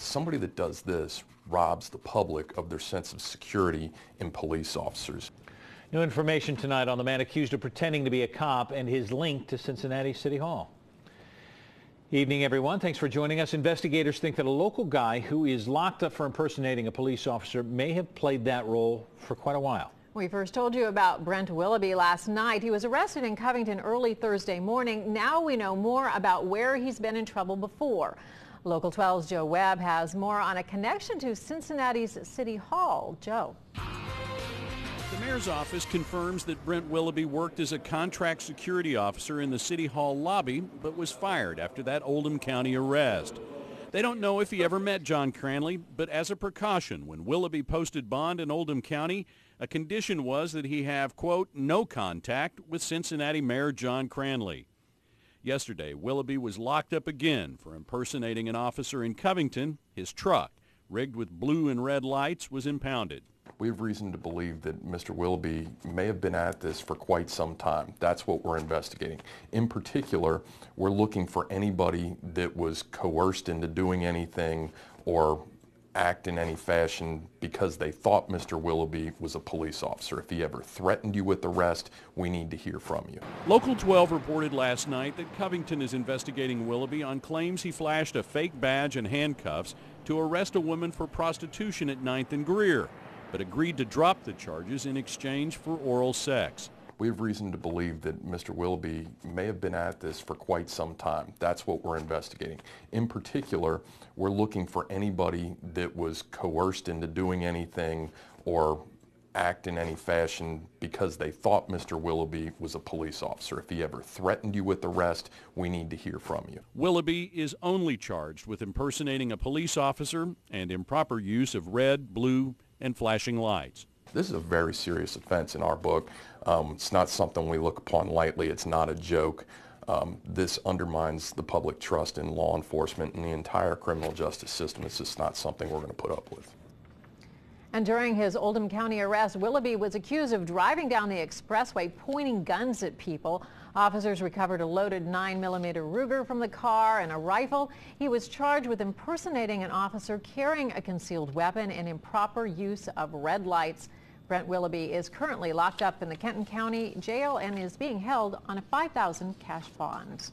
Somebody that does this robs the public of their sense of security in police officers. New information tonight on the man accused of pretending to be a cop and his link to Cincinnati City Hall. Evening, everyone. Thanks for joining us. Investigators think that a local guy who is locked up for impersonating a police officer may have played that role for quite a while. We first told you about Brent Willoughby last night. He was arrested in Covington early Thursday morning. Now we know more about where he's been in trouble before. Local 12's Joe Webb has more on a connection to Cincinnati's City Hall. Joe. The mayor's office confirms that Brent Willoughby worked as a contract security officer in the City Hall lobby, but was fired after that Oldham County arrest. They don't know if he ever met John Cranley, but as a precaution, when Willoughby posted bond in Oldham County, a condition was that he have, quote, no contact with Cincinnati Mayor John Cranley. Yesterday, Willoughby was locked up again for impersonating an officer in Covington. His truck, rigged with blue and red lights, was impounded. We have reason to believe that Mr. Willoughby may have been at this for quite some time. That's what we're investigating. In particular, we're looking for anybody that was coerced into doing anything or act in any fashion because they thought Mr. Willoughby was a police officer. If he ever threatened you with arrest, we need to hear from you. Local 12 reported last night that Covington is investigating Willoughby on claims he flashed a fake badge and handcuffs to arrest a woman for prostitution at 9th and Greer, but agreed to drop the charges in exchange for oral sex. We have reason to believe that Mr. Willoughby may have been at this for quite some time. That's what we're investigating. In particular, we're looking for anybody that was coerced into doing anything or act in any fashion because they thought Mr. Willoughby was a police officer. If he ever threatened you with arrest, we need to hear from you. Willoughby is only charged with impersonating a police officer and improper use of red, blue, and flashing lights. This is a very serious offense in our book. It's not something we look upon lightly. It's not a joke. This undermines the public trust in law enforcement and the entire criminal justice system. It's just not something we're going to put up with. And during his Oldham County arrest, Willoughby was accused of driving down the expressway pointing guns at people. Officers recovered a loaded 9mm Ruger from the car and a rifle. He was charged with impersonating an officer, carrying a concealed weapon, and improper use of red lights. Brent Willoughby is currently locked up in the Kenton County Jail and is being held on a $5,000 cash bond.